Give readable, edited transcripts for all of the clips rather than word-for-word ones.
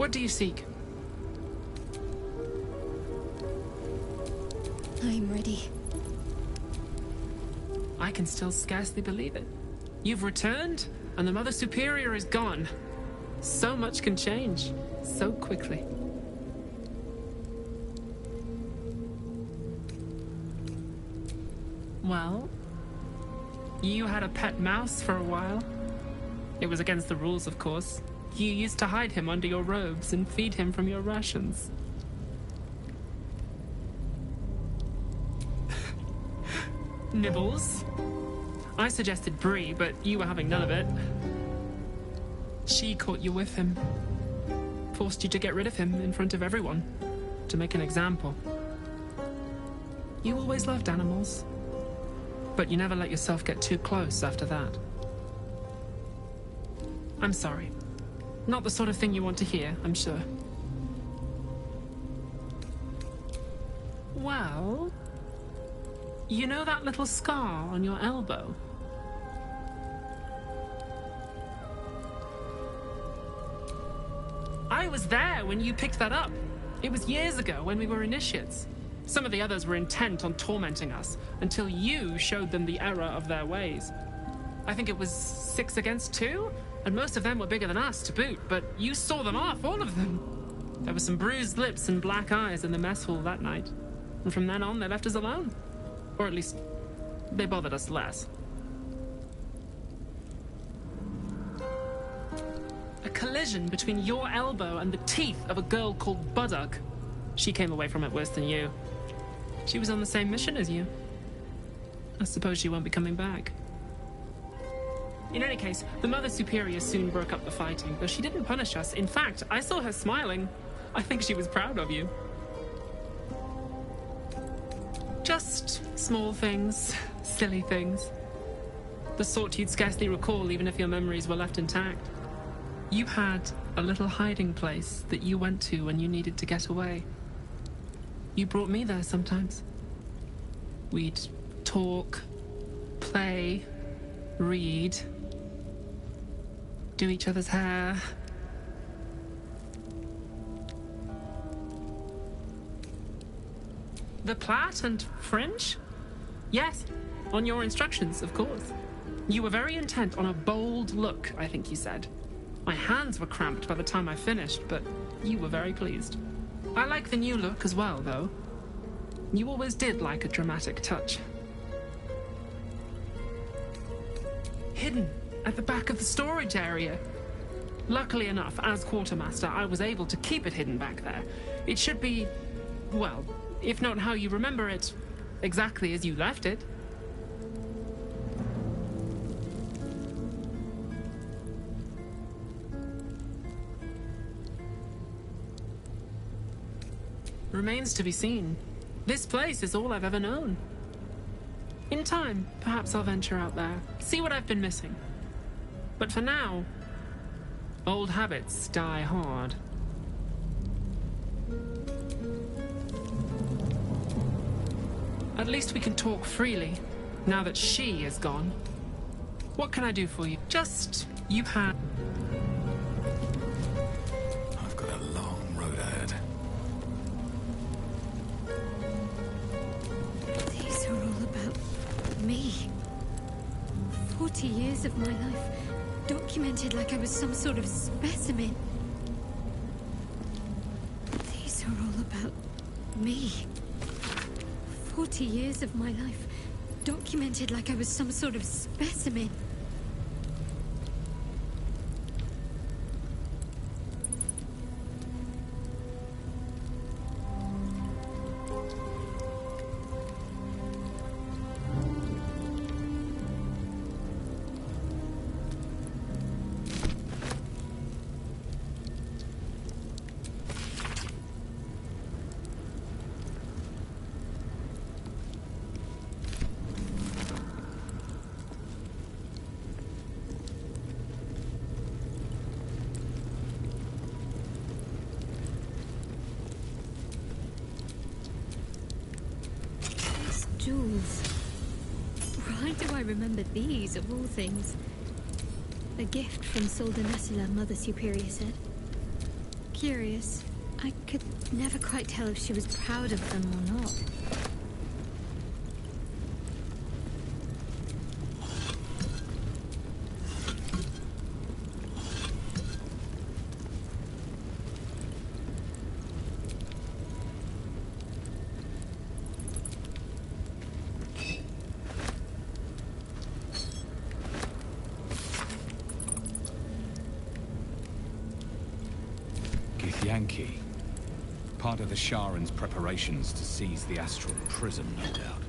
What do you seek? I'm ready. I can still scarcely believe it. You've returned, and the Mother Superior is gone. So much can change, so quickly. Well, you had a pet mouse for a while. It was against the rules, of course. You used to hide him under your robes and feed him from your rations. Nibbles. I suggested Brie, but you were having none of it. She caught you with him. Forced you to get rid of him in front of everyone. To make an example. You always loved animals. But you never let yourself get too close after that. I'm sorry. Not the sort of thing you want to hear, I'm sure. Well... You know that little scar on your elbow? I was there when you picked that up. It was years ago when we were initiates. Some of the others were intent on tormenting us until you showed them the error of their ways. I think it was 6 against 2, and most of them were bigger than us to boot, but you saw them off, all of them. There were some bruised lips and black eyes in the mess hall that night, and from then on they left us alone. Or at least, they bothered us less. A collision between your elbow and the teeth of a girl called Buddock. She came away from it worse than you. She was on the same mission as you. I suppose she won't be coming back. In any case, the Mother Superior soon broke up the fighting, though she didn't punish us. In fact, I saw her smiling. I think she was proud of you. Just small things, silly things. The sort you'd scarcely recall even if your memories were left intact. You had a little hiding place that you went to when you needed to get away. You brought me there sometimes. We'd talk, play, read, do each other's hair. The plait and fringe? Yes, on your instructions, of course. You were very intent on a bold look, I think you said. My hands were cramped by the time I finished, but you were very pleased. I like the new look as well, though. You always did like a dramatic touch. Hidden at the back of the storage area. Luckily enough, as quartermaster, I was able to keep it hidden back there. It should be, well, if not how you remember it, exactly as you left it. Remains to be seen. This place is all I've ever known. In time, perhaps I'll venture out there, see what I've been missing. But for now, old habits die hard. At least we can talk freely, now that she is gone. What can I do for you? Just, you had... I've got a long road ahead. These are all about me. 40 years of my life, documented like I was some sort of specimen. These are all about me. 40 years of my life, documented like I was some sort of specimen. Jewels. Why do I remember these, of all things? A gift from Soldanatula, Mother Superior said. curious. I could never quite tell if she was proud of them or not. Yankee. Part of the Sharan's preparations to seize the astral prison, no doubt.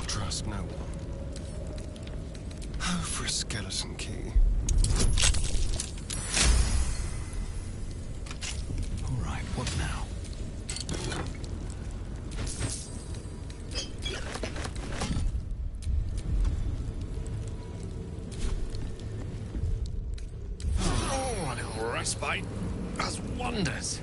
Trust no one. Oh, for a skeleton key. All right, what now? Oh, a little respite does wonders.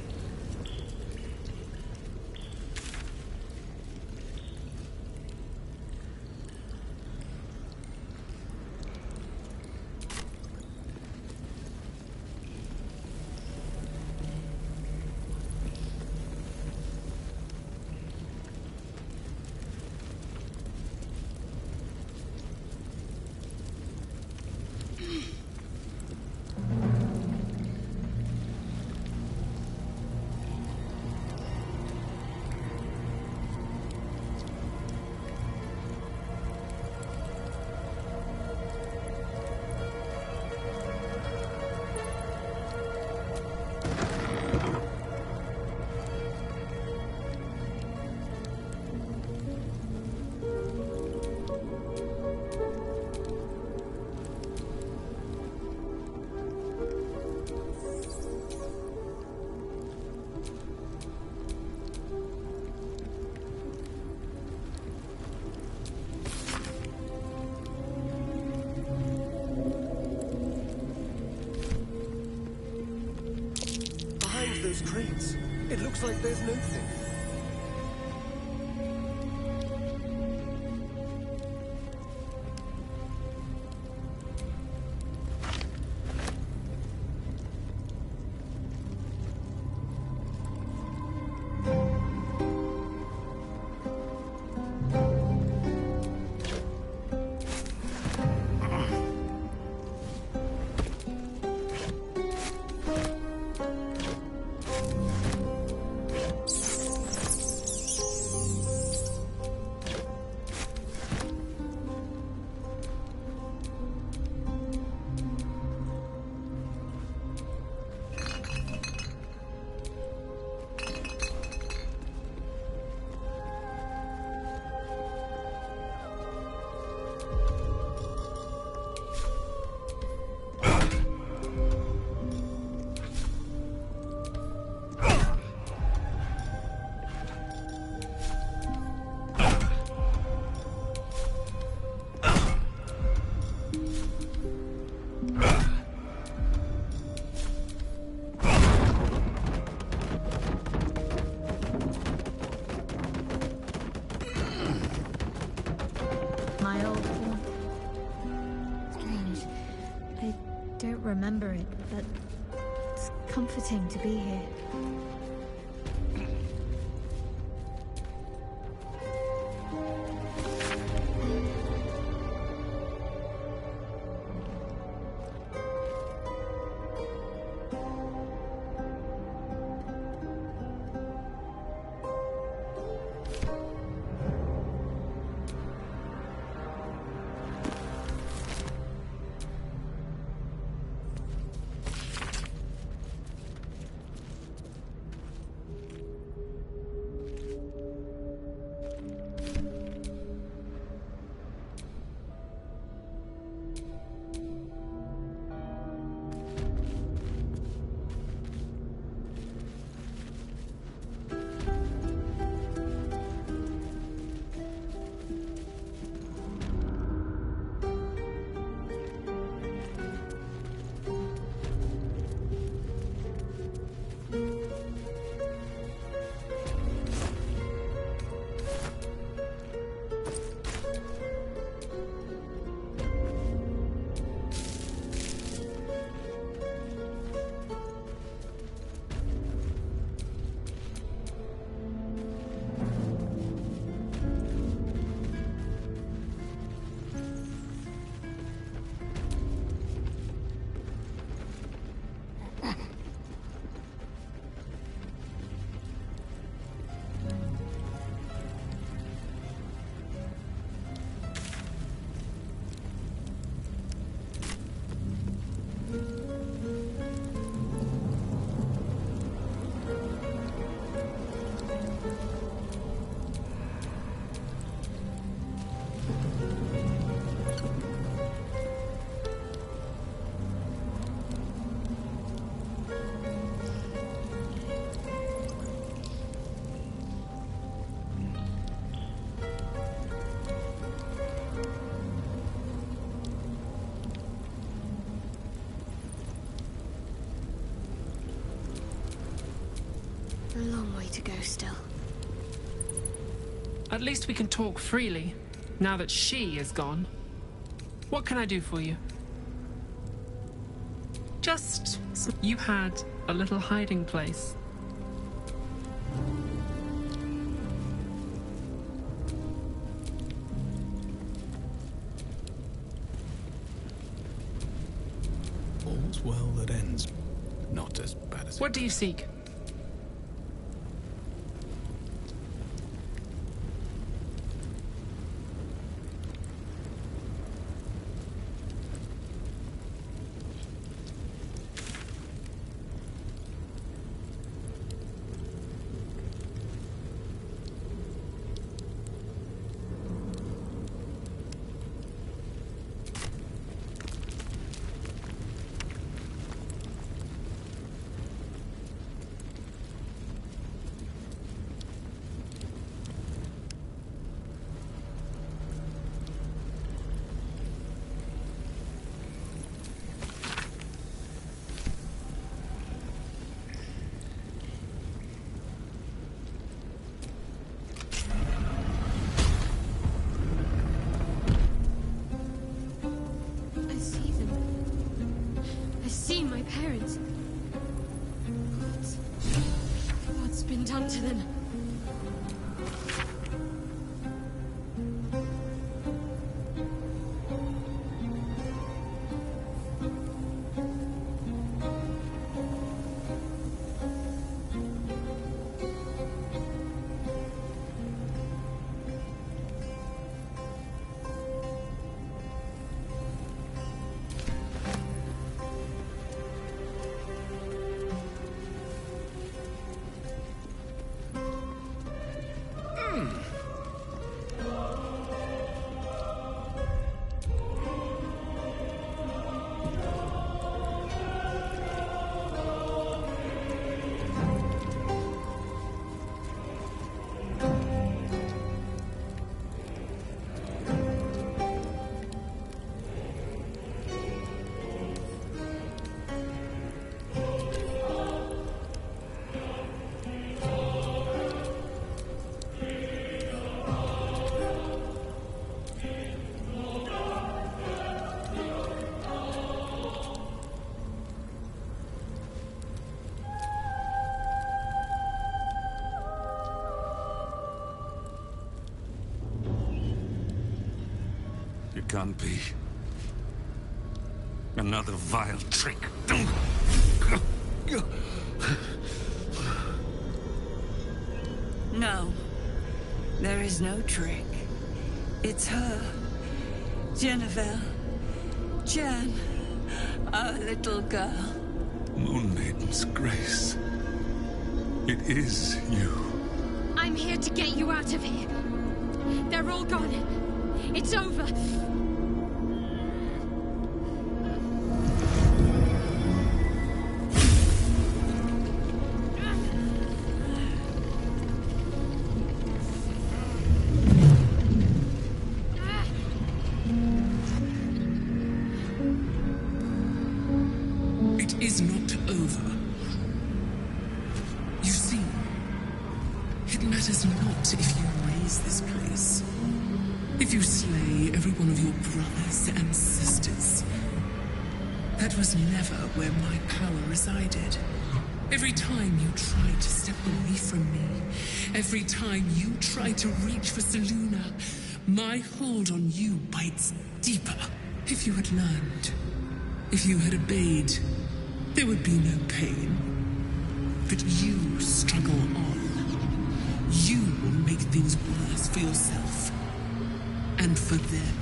Looks like there's nothing. My old home. Strange. I don't remember it, but it's comforting to be here. A long way to go still. At least we can talk freely, now that she is gone. What can I do for you? Just... you had a little hiding place. All's well that ends. Not as bad as... What do you seek? parents. What's been done to them? Can't be. Another vile trick. No. There is no trick. It's her. Jennifer. Jen. Our little girl. Moon Maiden's grace. It is you. I'm here to get you out of here. They're all gone. It's over. It is not over. You see, it matters not if you raise this place. If you slay every one of your brothers and sisters. That was never where my power resided. Every time you try to step away from me, every time you try to reach for Selûne, my hold on you bites deeper. If you had learned, if you had obeyed, there would be no pain. But you struggle on. You will make things worse for yourself. And for them.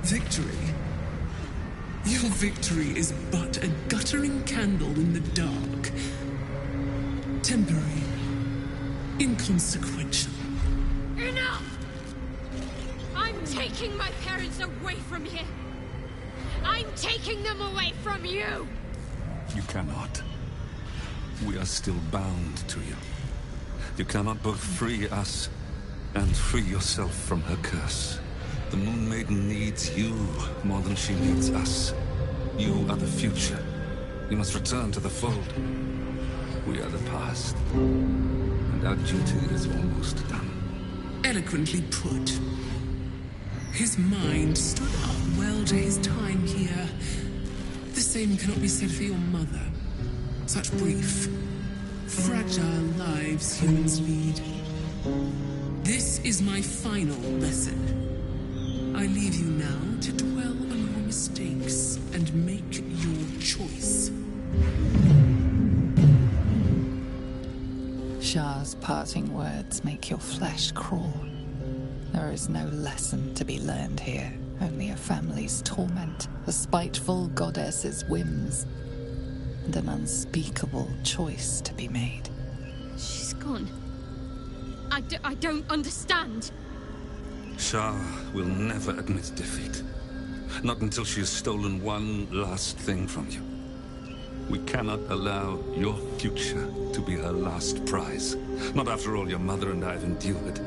Victory? Your victory is but a guttering candle in the dark. Temporary. Inconsequential. Enough! I'm taking my parents away from here. I'm taking them away from you! You cannot. We are still bound to you. You cannot both free us and free yourself from her curse. The Moon Maiden needs you more than she needs us. You are the future. You must return to the fold. We are the past. And our duty is almost done. Eloquently put. His mind stood up well to his time here. The same cannot be said for your mother. Such brief, fragile lives humans lead. This is my final lesson. I leave you now to dwell on your mistakes and make your choice. Shah's parting words make your flesh crawl. There is no lesson to be learned here, only a family's torment, a spiteful goddess's whims, and an unspeakable choice to be made. She's gone. I don't understand. Shah will never admit defeat. Not until she has stolen one last thing from you. We cannot allow your future to be her last prize. Not after all your mother and I have endured.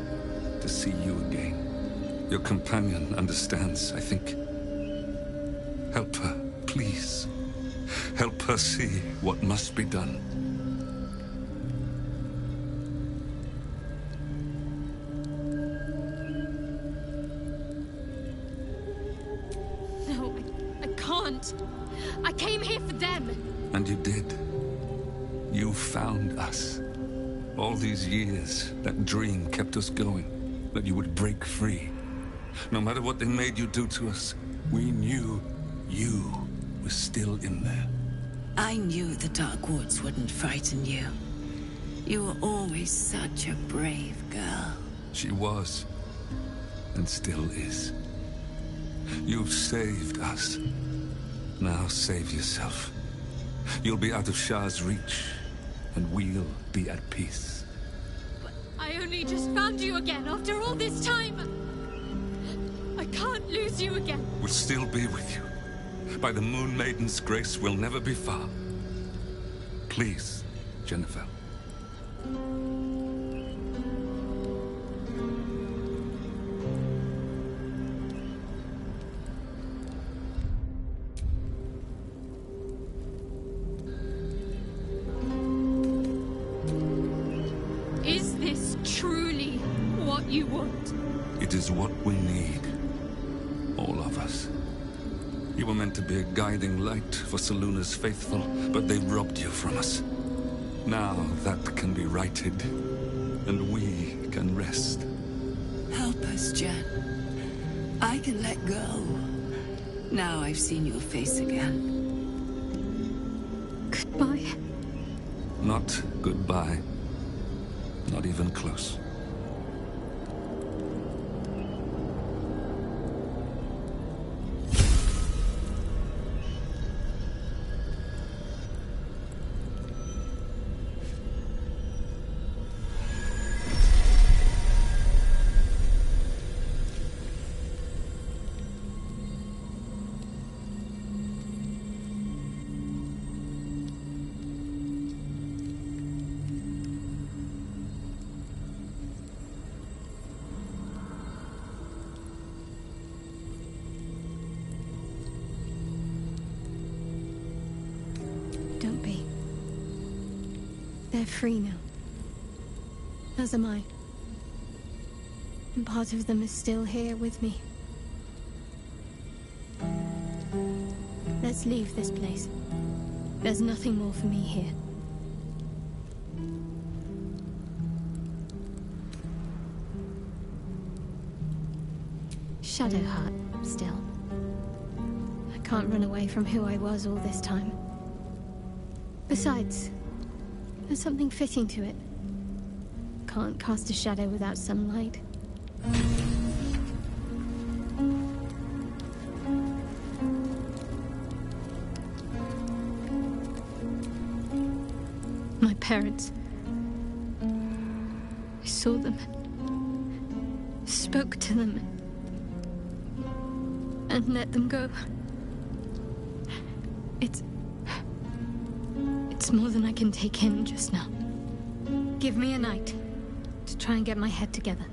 To see you again. Your companion understands, I think. Help her, please. Help her see what must be done. didn't. I came here for them. And you did. You found us. All these years, that dream kept us going, that you would break free. No matter what they made you do to us, we knew you were still in there. I knew the Dark Woods wouldn't frighten you. You were always such a brave girl. She was, and still is. You've saved us. Now save yourself. You'll be out of Shah's reach, and we'll be at peace. But I only just found you again after all this time. I can't lose you again. We'll still be with you. By the Moon Maiden's grace, we'll never be far. Please, Jennifer. Is this truly what you want? It is what we need. All of us. You were meant to be a guiding light for Selûne's faithful, but they robbed you from us. Now that can be righted, and we can rest. Help us, Jen. I can let go. Now I've seen your face again. Goodbye. Not goodbye. Not even close. Don't be. They're free now. As am I. And part of them is still here with me. Let's leave this place. There's nothing more for me here. Shadowheart, still. I can't run away from who I was all this time. Besides, there's something fitting to it. Can't cast a shadow without some light. My parents. I saw them. Spoke to them. And let them go. It's more than I can take in just now. Give me a night to try and get my head together.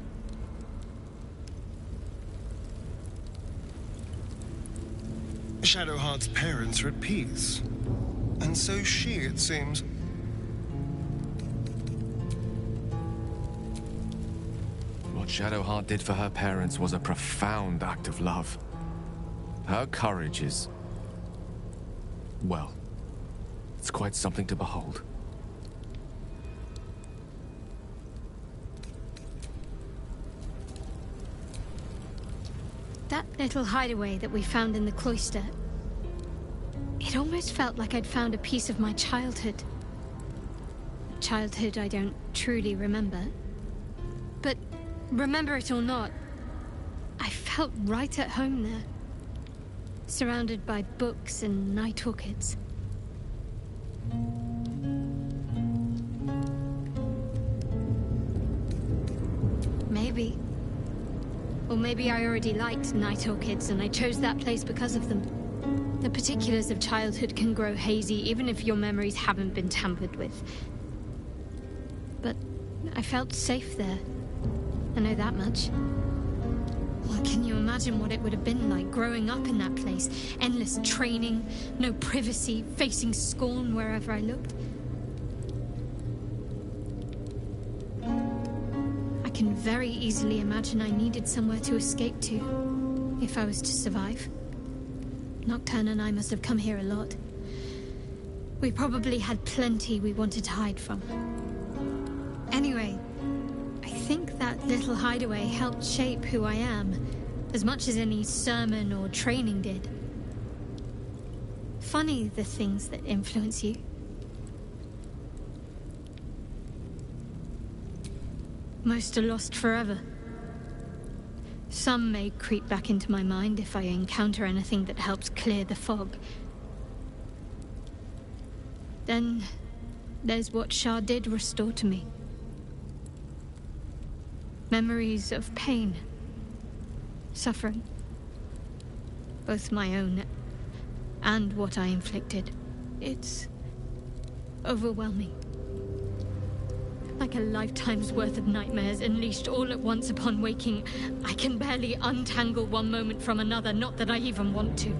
Shadowheart's parents are at peace. And so she, it seems. What Shadowheart did for her parents was a profound act of love. Her courage is... well, it's quite something to behold. That little hideaway that we found in the cloister, it almost felt like I'd found a piece of my childhood. A childhood I don't truly remember. But remember it or not, I felt right at home there. Surrounded by books and night orchids. Maybe. Or maybe I already liked night orchids and I chose that place because of them. The particulars of childhood can grow hazy even if your memories haven't been tampered with. But I felt safe there. I know that much. Well, can you imagine what it would have been like growing up in that place? Endless training, no privacy, facing scorn wherever I looked. I can very easily imagine I needed somewhere to escape to, if I was to survive. Nocturne and I must have come here a lot. We probably had plenty we wanted to hide from. Anyway, I think that little hideaway helped shape who I am, as much as any sermon or training did. Funny, the things that influence you. Most are lost forever. Some may creep back into my mind if I encounter anything that helps clear the fog. Then there's what Shah did restore to me. Memories of pain, suffering, both my own and what I inflicted. It's overwhelming. Like a lifetime's worth of nightmares unleashed all at once upon waking. I can barely untangle one moment from another, not that I even want to.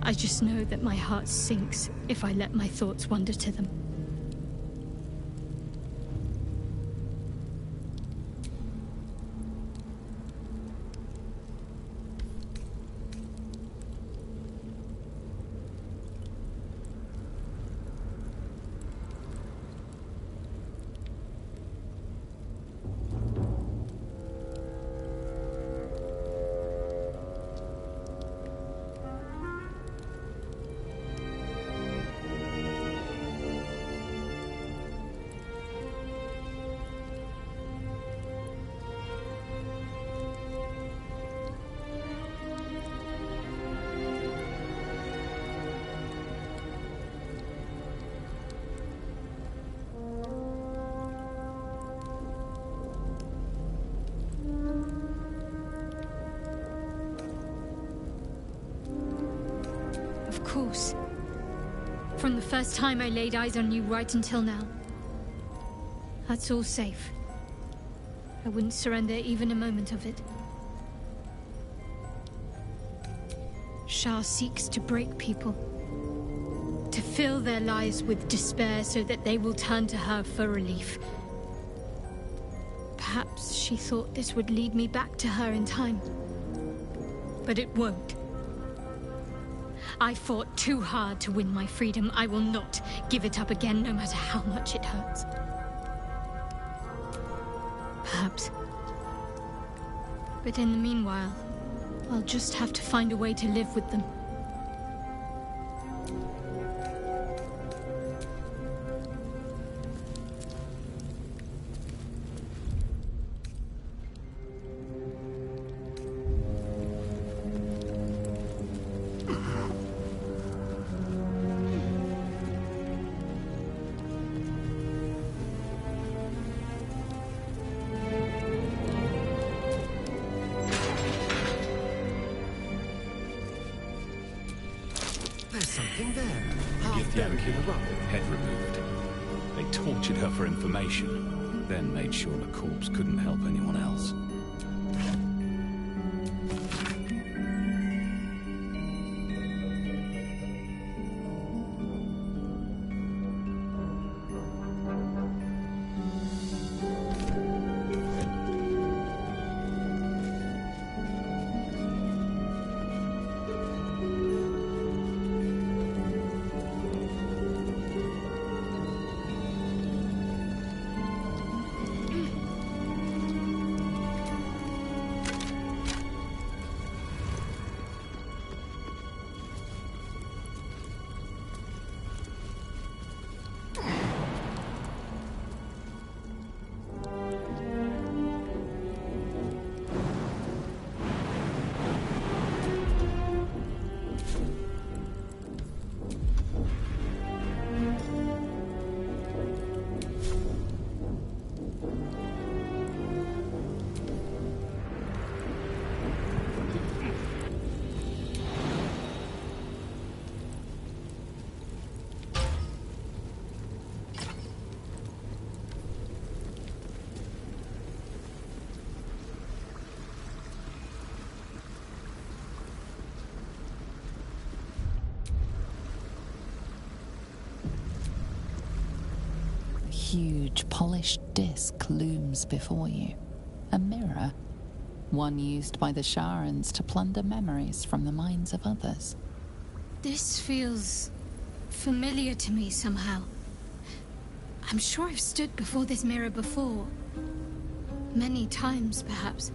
I just know that my heart sinks if I let my thoughts wander to them. Of course. From the first time I laid eyes on you right until now. That's all safe. I wouldn't surrender even a moment of it. Shah seeks to break people. To fill their lives with despair so that they will turn to her for relief. Perhaps she thought this would lead me back to her in time. But it won't. I fought too hard to win my freedom. I will not give it up again, no matter how much it hurts. Perhaps. But in the meanwhile, I'll just have to find a way to live with them. Head removed. They tortured her for information, then made sure the corpse couldn't help anyone else. Huge polished disc looms before you. A mirror, One used by the Sharans to plunder memories from the minds of others. This feels familiar to me somehow. I'm sure I've stood before this mirror before. Many times, perhaps.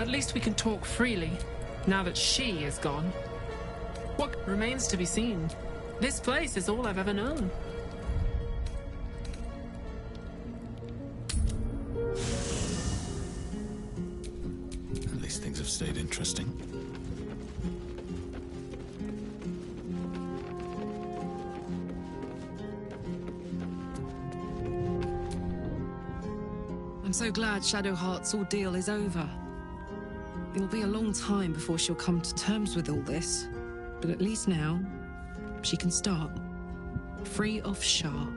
At least we can talk freely, now that she is gone. What remains to be seen? This place is all I've ever known. At least things have stayed interesting. I'm so glad Shadowheart's ordeal is over. It'll be a long time before she'll come to terms with all this, but at least now, she can start. Free of Shah.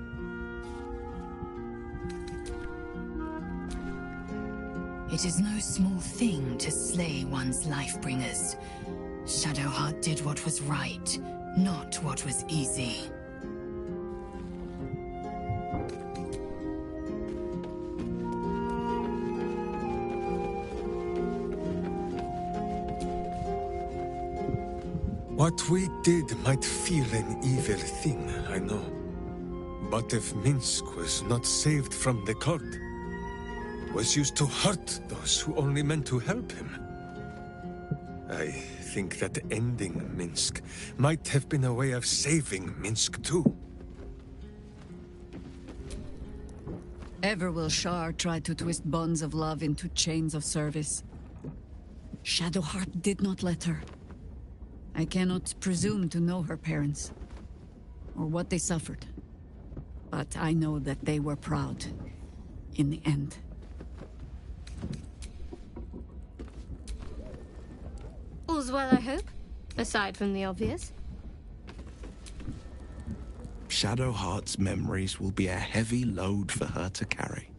It is no small thing to slay one's life-bringers. Shadowheart did what was right, not what was easy. What we did might feel an evil thing, I know. But if Minsk was not saved from the cult, was used to hurt those who only meant to help him, I think that ending Minsk might have been a way of saving Minsk too. Ever will Shar try to twist bonds of love into chains of service. Shadowheart did not let her. I cannot presume to know her parents, or what they suffered. But I know that they were proud, in the end. All's well, I hope, aside from the obvious. Shadowheart's memories will be a heavy load for her to carry.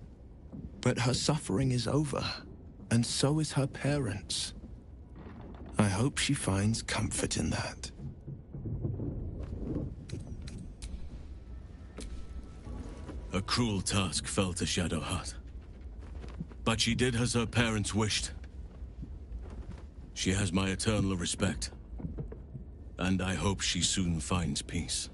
But her suffering is over, and so is her parents'. I hope she finds comfort in that. A cruel task fell to Shadowheart. But she did as her parents wished. She has my eternal respect. And I hope she soon finds peace.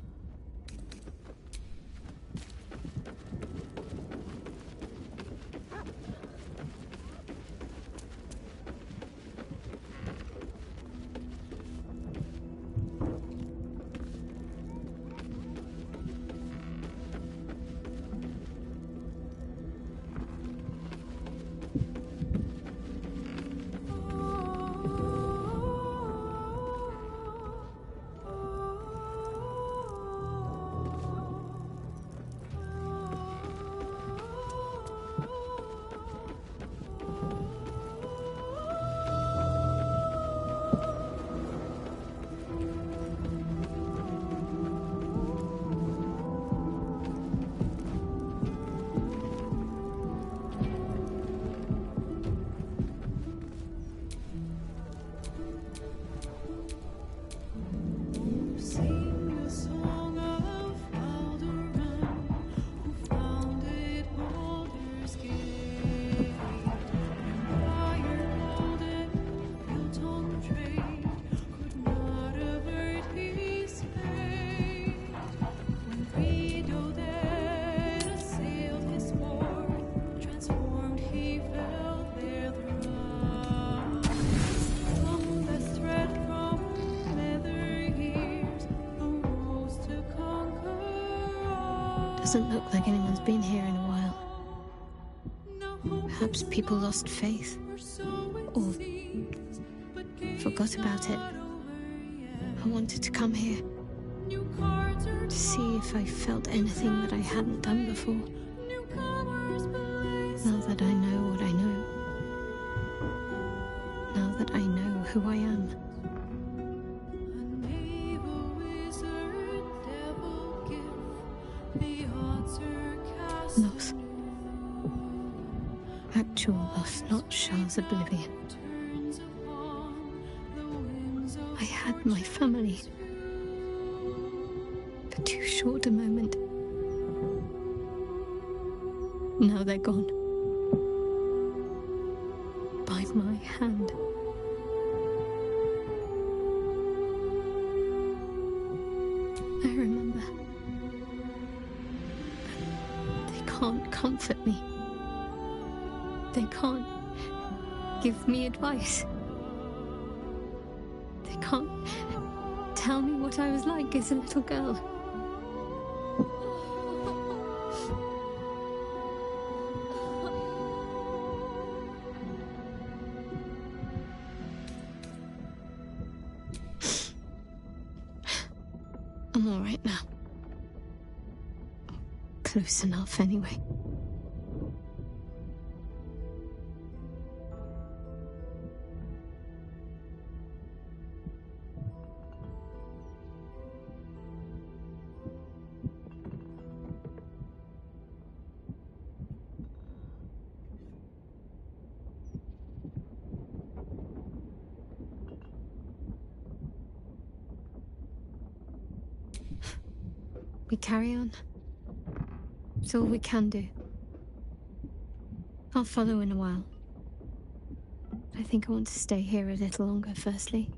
Doesn't look like anyone's been here in a while. Perhaps people lost faith. Or forgot about it. I wanted to come here. To see if I felt anything that I hadn't done before. Now that I know what I know. Now that I know who I am. Loss. Actual loss, not Shah's oblivion. I had my family. For too short a moment. Now they're gone. By my hand. I remember. They can't comfort me. They can't give me advice. They can't tell me what I was like as a little girl. I'm all right now. Close enough, anyway. We carry on. It's all we can do. I'll follow in a while. I think I want to stay here a little longer, firstly.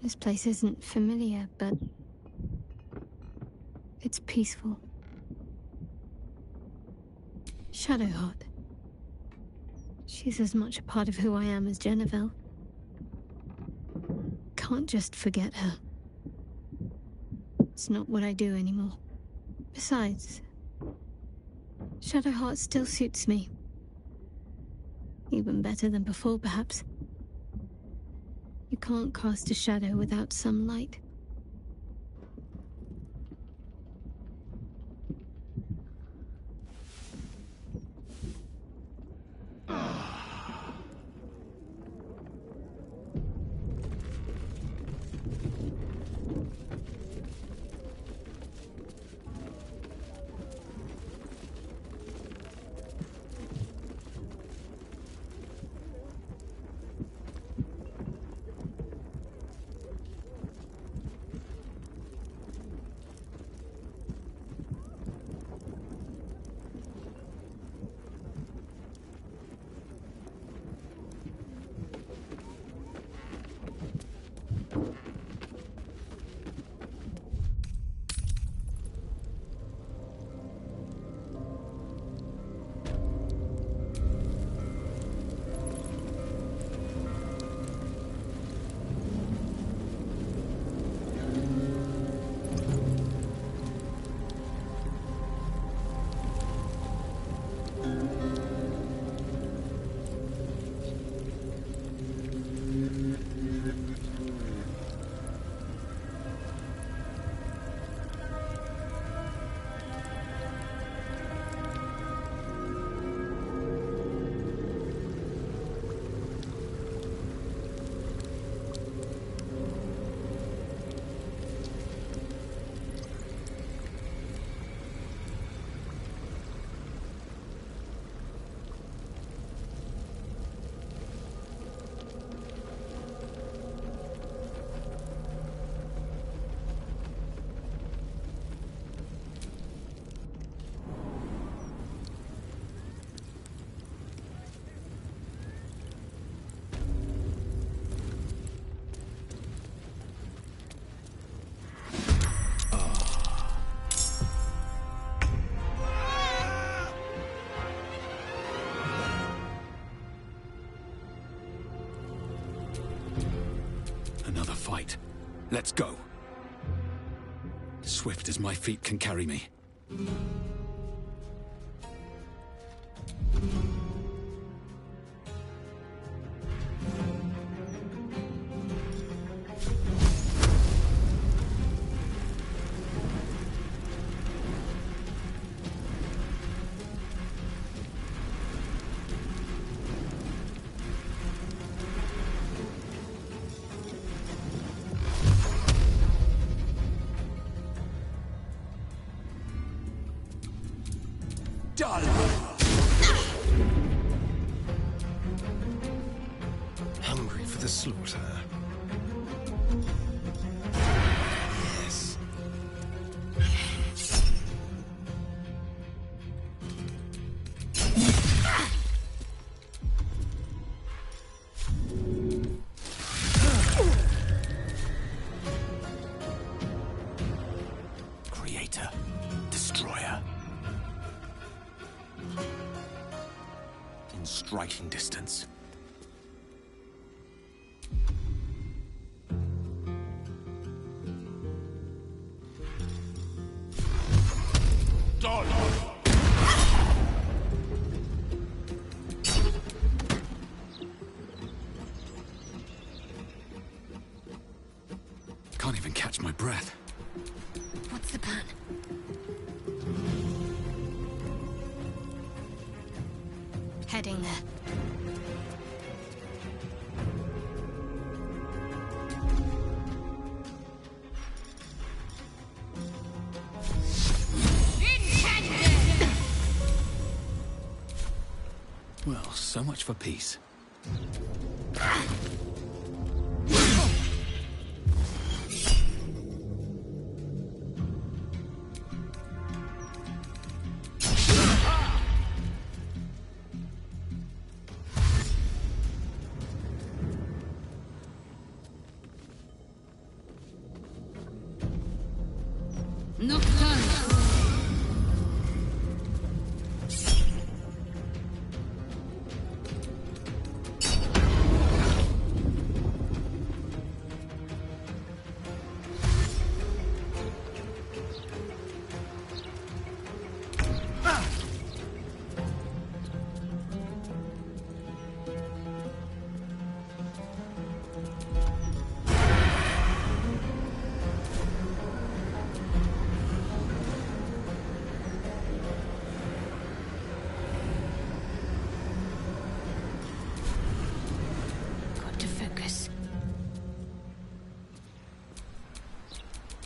This place isn't familiar, but it's peaceful. Shadowheart. She's as much a part of who I am as Jennifer. Can't just forget her. It's not what I do anymore. Besides, Shadowheart still suits me. Even better than before, perhaps. You can't cast a shadow without some light. Another fight. Let's go. Swift as my feet can carry me. Hungry for the slaughter. Yes. Creator. Destroyer. Instruct striking distance. Can't even catch my breath. What's the plan? Heading there. Well, so much for peace.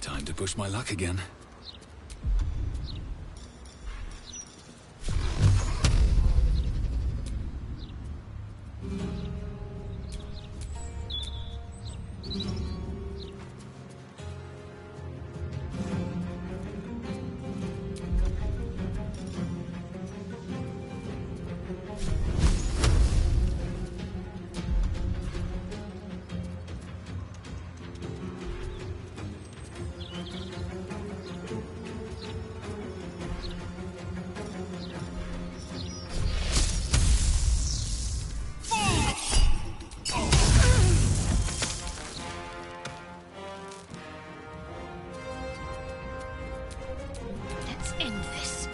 Time to push my luck again. Let's end this.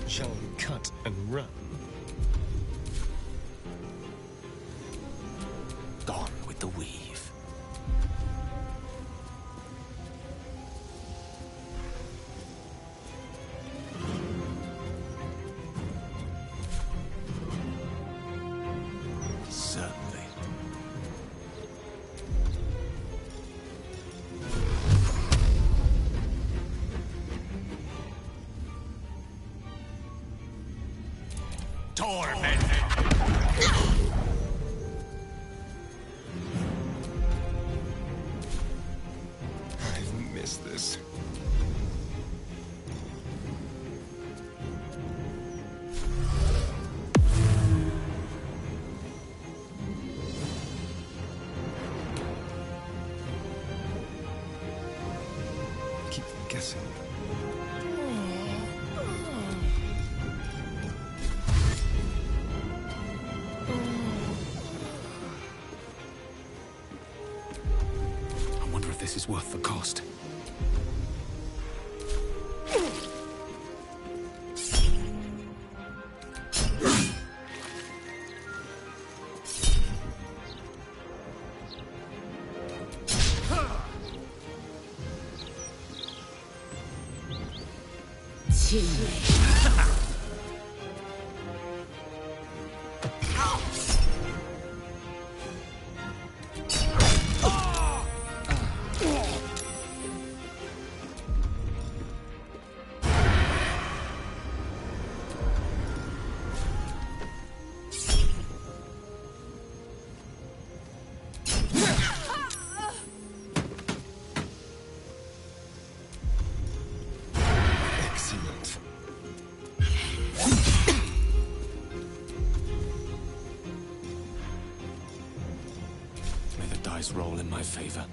Shall we cut and run? Gone with the weave. Certainly. Torment! I've missed this. Keep guessing. I wonder if this is worth the cost. Oh! dice roll in my favor.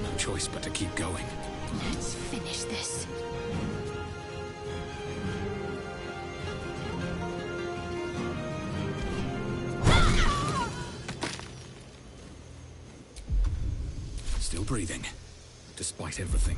No choice but to keep going. Let's finish this. Still breathing, despite everything.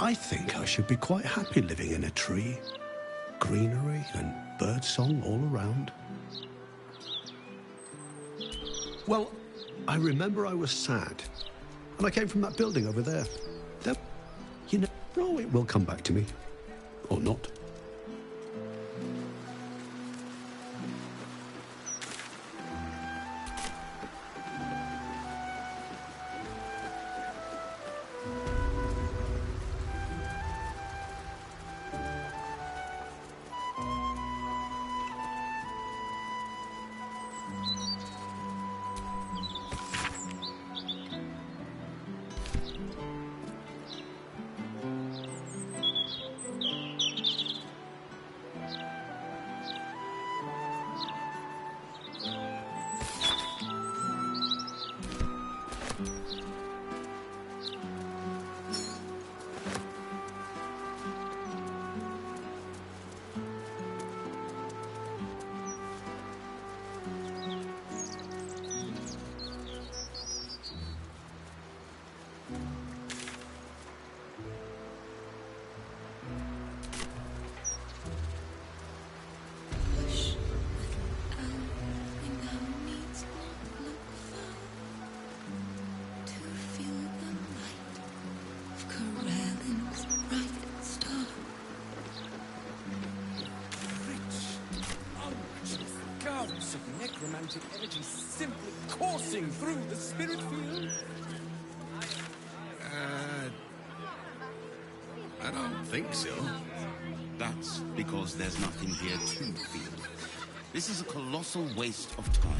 I think I should be quite happy living in a tree. Greenery and birdsong all around. Well, I remember I was sad. And I came from that building over there. You know, oh, it will come back to me. Or not. Of necromantic energy simply coursing through the spirit field? I don't think so. That's because there's nothing here to feel. This is a colossal waste of time.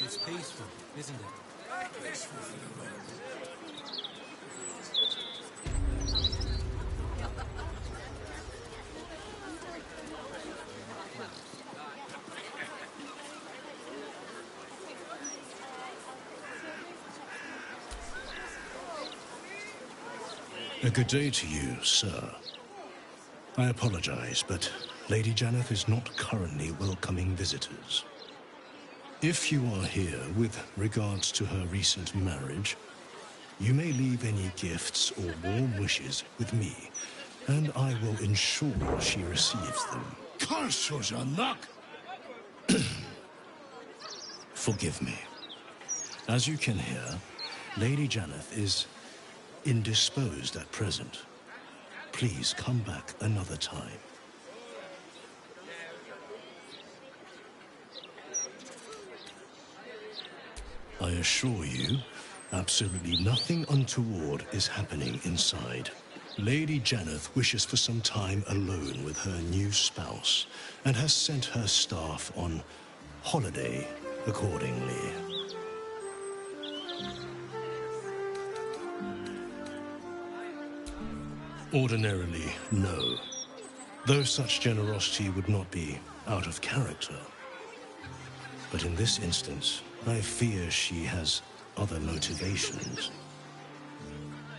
It's peaceful, isn't it? Peaceful for the moment. A good day to you, sir. I apologize, but Lady Janeth is not currently welcoming visitors. If you are here with regards to her recent marriage, you may leave any gifts or warm wishes with me, and I will ensure she receives them. Forgive me. As you can hear, Lady Janeth is indisposed at present. Please come back another time. I assure you, absolutely nothing untoward is happening inside. Lady Janeth wishes for some time alone with her new spouse and has sent her staff on holiday accordingly. Ordinarily, no. Though such generosity would not be out of character. But in this instance, I fear she has other motivations.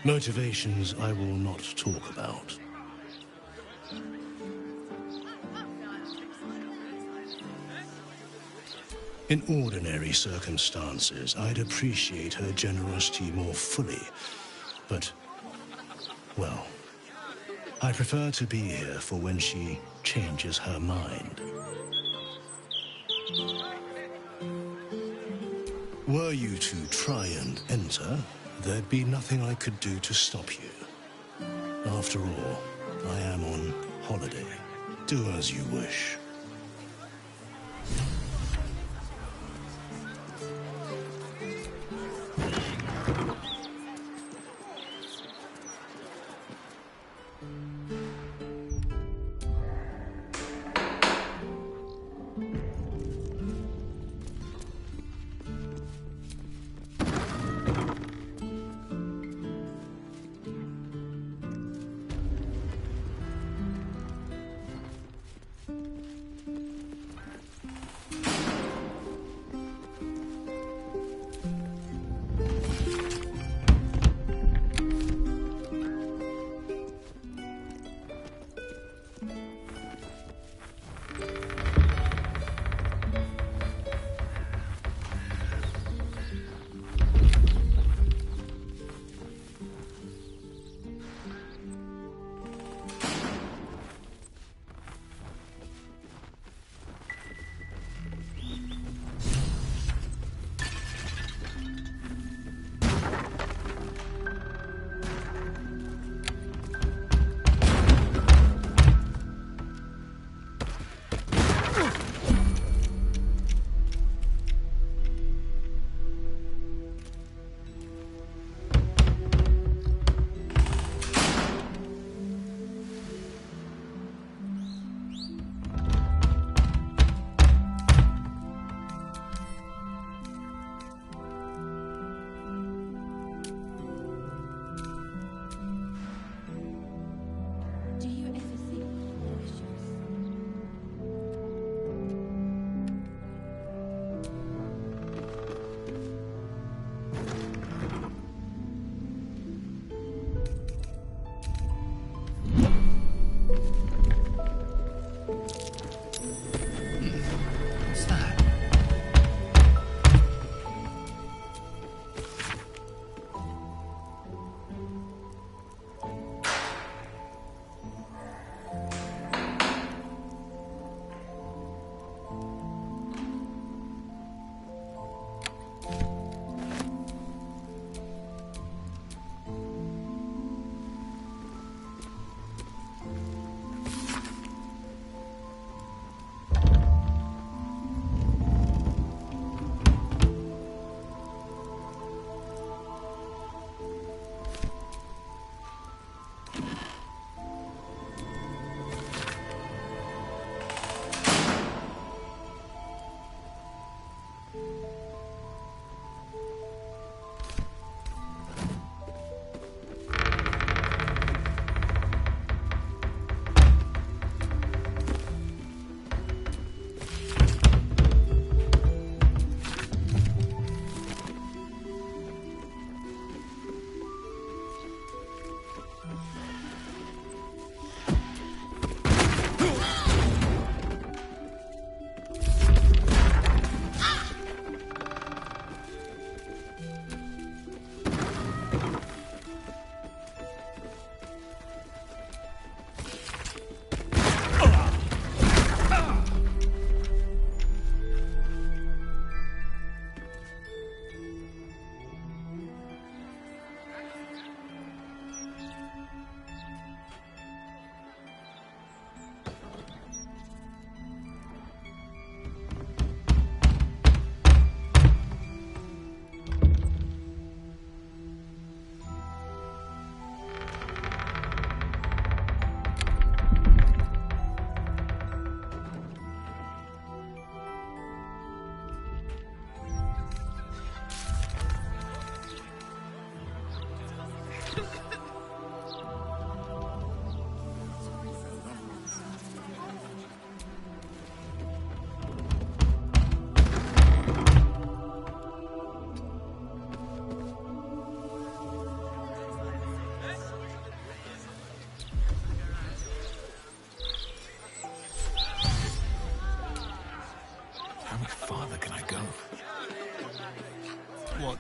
Motivations I will not talk about. In ordinary circumstances, I'd appreciate her generosity more fully, but, well, I prefer to be here for when she changes her mind. Were you to try and enter, there'd be nothing I could do to stop you. After all, I am on holiday. Do as you wish.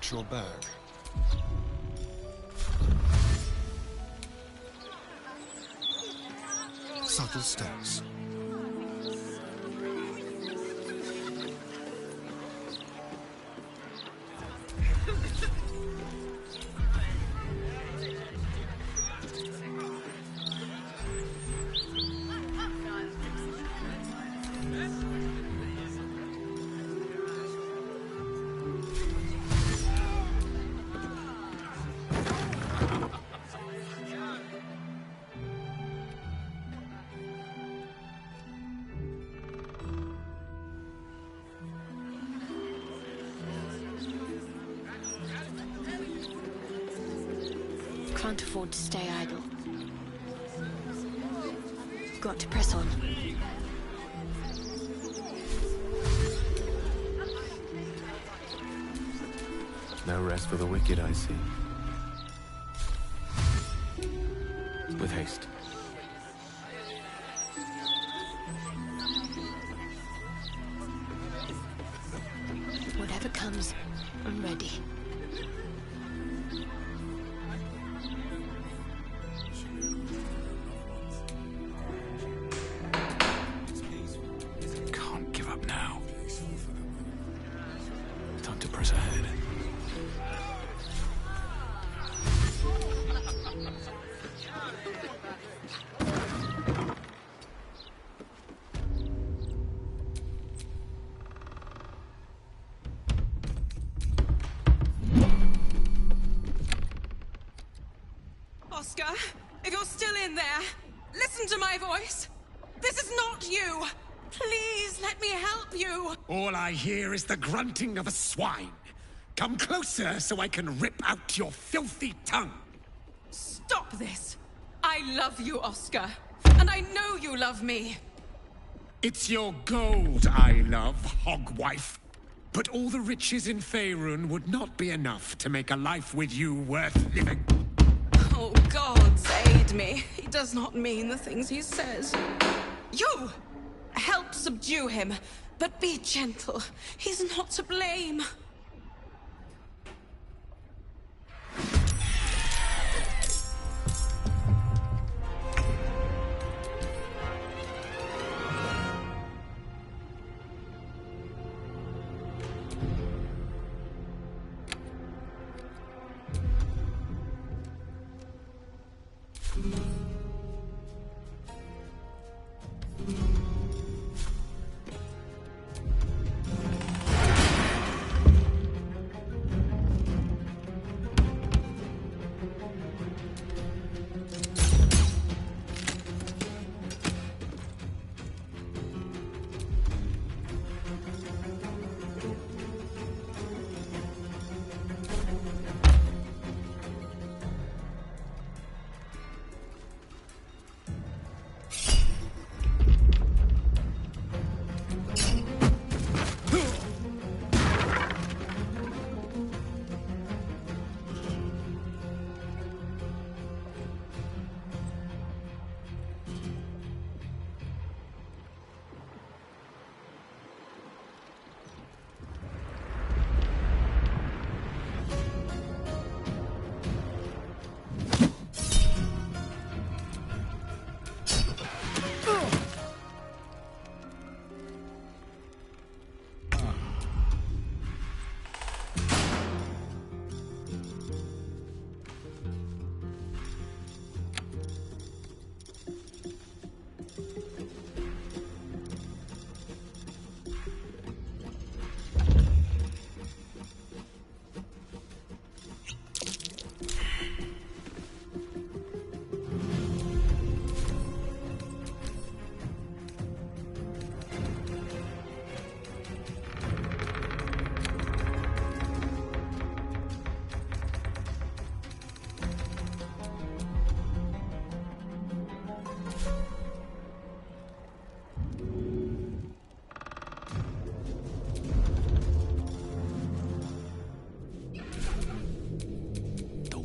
about your bag? Subtle steps. Can't afford to stay idle. Got to press on. No rest for the wicked, I see. With haste. Whatever comes, I'm ready. Can't give up now. Time to press ahead. Oscar, if you're still in there, listen to my voice. This is not you. Please let me help you. All I hear is the grunting of a swine. Come closer so I can rip out your filthy tongue. Stop this. I love you, Oscar. And I know you love me. It's your gold I love, hogwife. But all the riches in Faerun would not be enough to make a life with you worth living. Oh, gods aid me. He does not mean the things he says. You! Help subdue him, but be gentle. He's not to blame.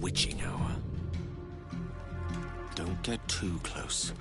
Witching hour. Don't get too close.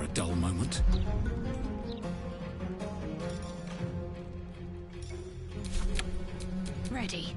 Never a dull moment. Ready.